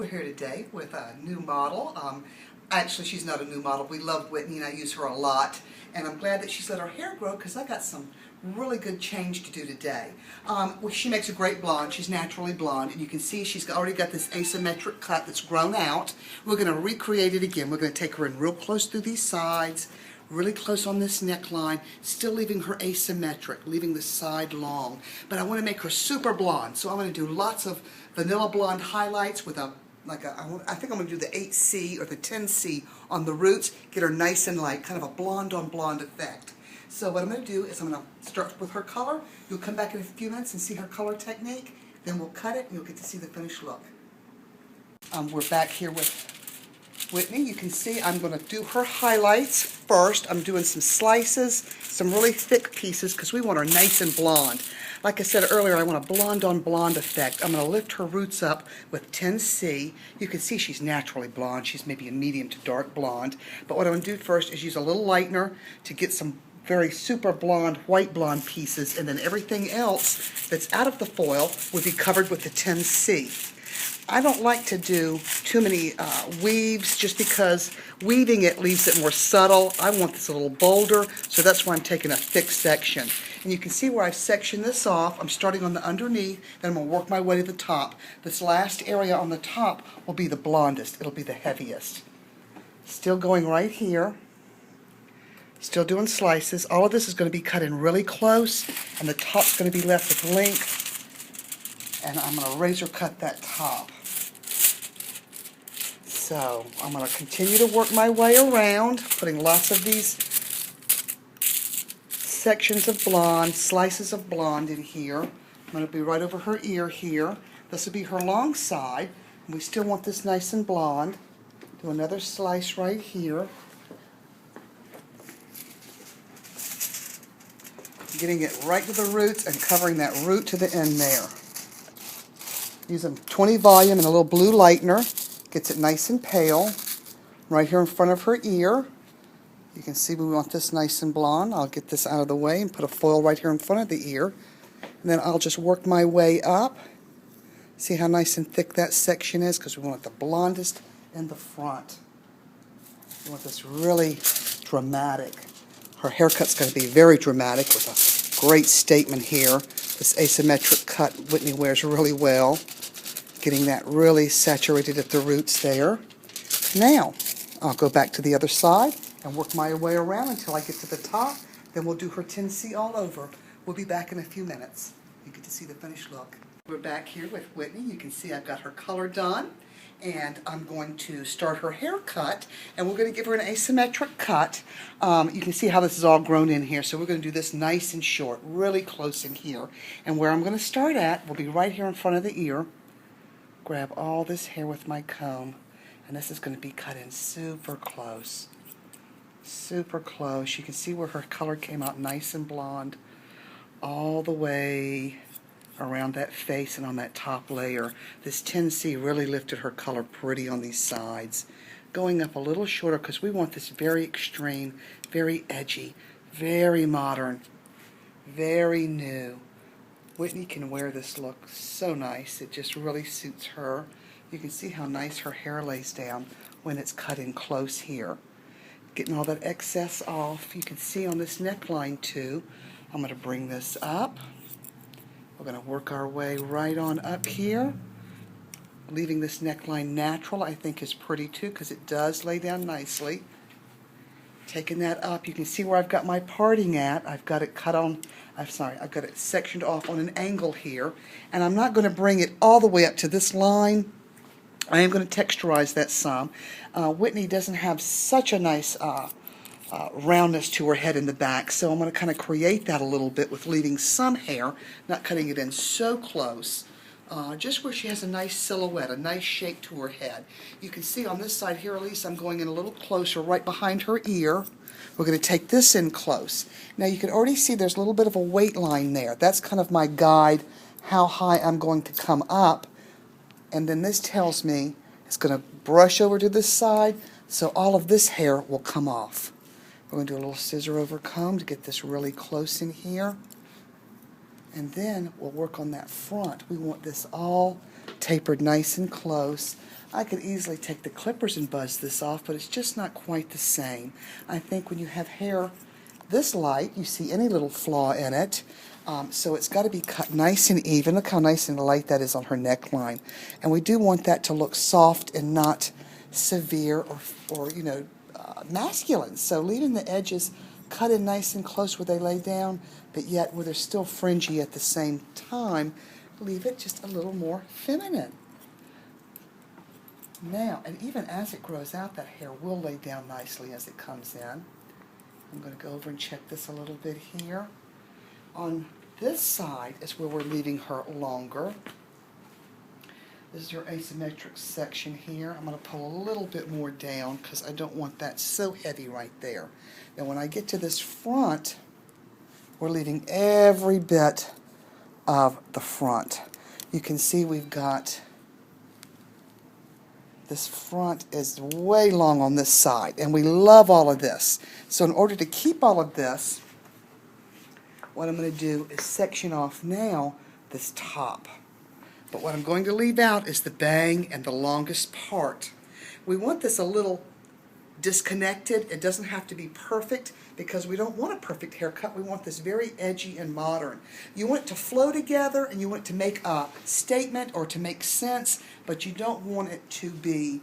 We're here today with a new model. Actually, she's not a new model. We love Whitney and I use her a lot. And I'm glad that she's let her hair grow because I got some really good change to do today. She makes a great blonde. She's naturally blonde. And you can see she's already got this asymmetric cut that's grown out. We're going to recreate it again. We're going to take her in real close through these sides, really close on this neckline, still leaving her asymmetric, leaving the side long. But I want to make her super blonde. So I'm going to do lots of vanilla blonde highlights with I think I'm going to do the 8C or the 10C on the roots, get her nice and light, kind of a blonde on blonde effect. So what I'm going to do is I'm going to start with her color. You'll come back in a few minutes and see her color technique. Then we'll cut it and you'll get to see the finished look. We're back here with Whitney. You can see I'm going to do her highlights first. I'm doing some slices, some really thick pieces because we want her nice and blonde. Like I said earlier, I want a blonde on blonde effect. I'm going to lift her roots up with 10C. You can see she's naturally blonde. She's maybe a medium to dark blonde. But what I'm going to do first is use a little lightener to get some very super blonde, white blonde pieces, and then everything else that's out of the foil would be covered with the 10C. I don't like to do too many weaves just because weaving it leaves it more subtle. I want this a little bolder, so that's why I'm taking a thick section. And you can see where I've sectioned this off. I'm starting on the underneath, then I'm going to work my way to the top. This last area on the top will be the blondest. It'll be the heaviest. Still going right here. Still doing slices. All of this is going to be cut in really close, and the top's going to be left with length. And I'm going to razor cut that top. So I'm going to continue to work my way around, putting lots of these sections of blonde, slices of blonde in here. I'm going to be right over her ear here. This will be her long side. And we still want this nice and blonde. Do another slice right here. Getting it right to the roots and covering that root to the end there. Using 20 volume and a little blue lightener. Gets it nice and pale. Right here in front of her ear. You can see we want this nice and blonde. I'll get this out of the way and put a foil right here in front of the ear. And then I'll just work my way up. See how nice and thick that section is? Because we want the blondest in the front. We want this really dramatic. Her haircut's going to be very dramatic with a great statement here. This asymmetric cut Whitney wears really well. Getting that really saturated at the roots there. Now, I'll go back to the other side and work my way around until I get to the top. Then we'll do her 10C all over. We'll be back in a few minutes. You get to see the finished look. We're back here with Whitney. You can see I've got her color done. And I'm going to start her haircut, and we're going to give her an asymmetric cut. You can see how this is all grown in here, so we're going to do this nice and short, really close in here. And where I'm going to start at will be right here in front of the ear. Grab all this hair with my comb, and this is going to be cut in super close. Super close. You can see where her color came out nice and blonde all the way around that face and on that top layer. This 10C really lifted her color pretty on these sides. Going up a little shorter because we want this very extreme, very edgy, very modern, very new. Whitney can wear this look so nice. It just really suits her. You can see how nice her hair lays down when it's cut in close here. Getting all that excess off. You can see on this neckline too. I'm going to bring this up. We're going to work our way right on up here. Leaving this neckline natural I think is pretty too because it does lay down nicely. Taking that up, you can see where I've got my parting at. I've got it cut on, I've got it sectioned off on an angle here. And I'm not going to bring it all the way up to this line. I am going to texturize that some. Whitney doesn't have such a nice roundness to her head in the back, so I'm going to kind of create that a little bit with leaving some hair, not cutting it in so close, just where she has a nice silhouette, a nice shape to her head. You can see on this side here, at least I'm going in a little closer, right behind her ear. We're going to take this in close. Now you can already see there's a little bit of a weight line there. That's kind of my guide, how high I'm going to come up, and then this tells me it's going to brush over to this side, so all of this hair will come off. We're going to do a little scissor over comb to get this really close in here. And then we'll work on that front. We want this all tapered nice and close. I could easily take the clippers and buzz this off, but it's just not quite the same. I think when you have hair this light, you see any little flaw in it. So it's got to be cut nice and even. Look how nice and light that is on her neckline. And we do want that to look soft and not severe or masculine. So leaving the edges cut in nice and close where they lay down, but yet where they're still fringy at the same time, leave it just a little more feminine. Now, and even as it grows out, that hair will lay down nicely as it comes in. I'm going to go over and check this a little bit here. On this side is where we're leaving her longer. This is her asymmetric section here. I'm going to pull a little bit more down because I don't want that so heavy right there. Now when I get to this front, we're leaving every bit of the front. You can see we've got this front is way long on this side, and we love all of this. So in order to keep all of this, what I'm going to do is section off now this top. But what I'm going to leave out is the bang and the longest part. We want this a little disconnected. It doesn't have to be perfect because we don't want a perfect haircut. We want this very edgy and modern. You want it to flow together and you want it to make a statement or to make sense, but you don't want it to be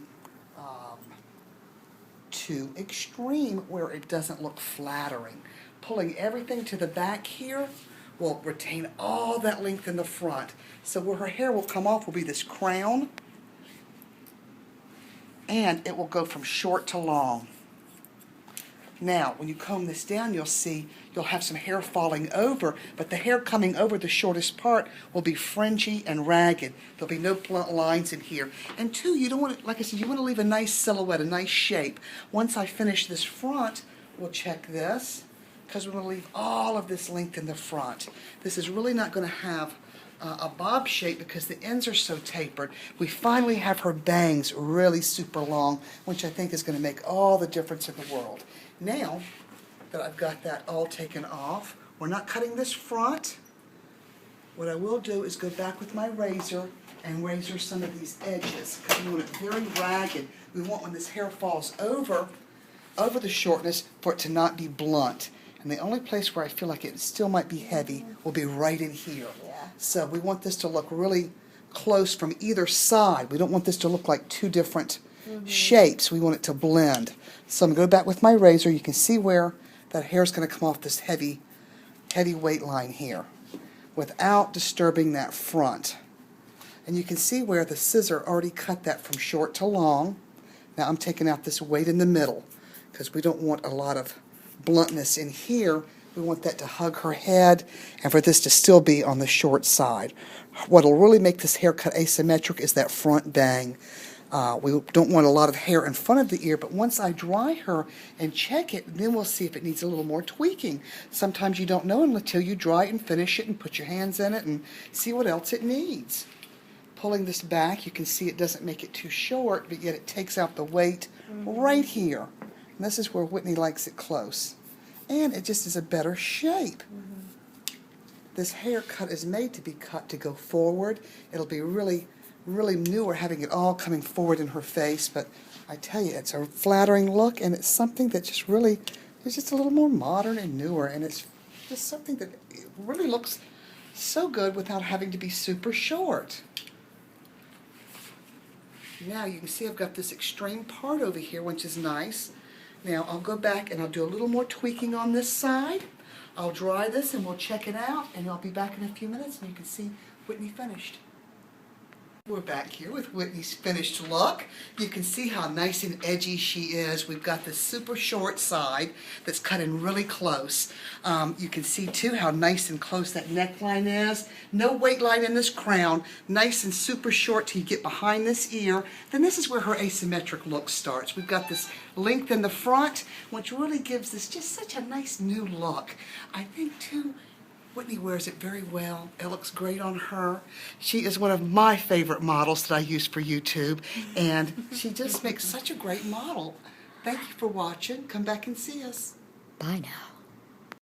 too extreme where it doesn't look flattering. Pulling everything to the back here will retain all that length in the front. So where her hair will come off will be this crown, and it will go from short to long. Now, when you comb this down, you'll see you'll have some hair falling over, but the hair coming over the shortest part will be fringy and ragged. There'll be no blunt lines in here. And two, you don't want to, like I said, you want to leave a nice silhouette, a nice shape. Once I finish this front, we'll check this, because we're going to leave all of this length in the front. This is really not going to have a bob shape because the ends are so tapered. We finally have her bangs really super long, which I think is going to make all the difference in the world. Now that I've got that all taken off, we're not cutting this front. What I will do is go back with my razor and razor some of these edges because we want it very ragged. We want when this hair falls over the shortness for it to not be blunt. And the only place where I feel like it still might be heavy will be right in here. Yeah. So we want this to look really close from either side. We don't want this to look like two different shapes. We want it to blend. So I'm going to go back with my razor. You can see where that hair is going to come off this heavy weight line here without disturbing that front. And you can see where the scissor already cut that from short to long. Now I'm taking out this weight in the middle because we don't want a lot of bluntness in here. We want that to hug her head and for this to still be on the short side. What will really make this haircut asymmetric is that front bang. We don't want a lot of hair in front of the ear, but once I dry her and check it, then we'll see if it needs a little more tweaking. Sometimes you don't know until you dry it and finish it and put your hands in it and see what else it needs. Pulling this back, you can see it doesn't make it too short, but yet it takes out the weight right here. And this is where Whitney likes it close. And it just is a better shape. This haircut is made to be cut to go forward. It'll be really newer having it all coming forward in her face, but I tell you, it's a flattering look, and it's something that just really is just a little more modern and newer, and it's just something that really looks so good without having to be super short. Now you can see I've got this extreme part over here, which is nice. Now I'll go back and I'll do a little more tweaking on this side. I'll dry this and we'll check it out, and I'll be back in a few minutes and you can see Whitney finished. We're back here with Whitney's finished look. You can see how nice and edgy she is. We've got this super short side that's cut in really close. You can see too how nice and close that neckline is. No weight line in this crown. Nice and super short till you get behind this ear. Then this is where her asymmetric look starts. We've got this length in the front, which really gives this just such a nice new look. I think too, Whitney wears it very well. It looks great on her. She is one of my favorite models that I use for YouTube, and she just makes such a great model. Thank you for watching. Come back and see us. Bye now.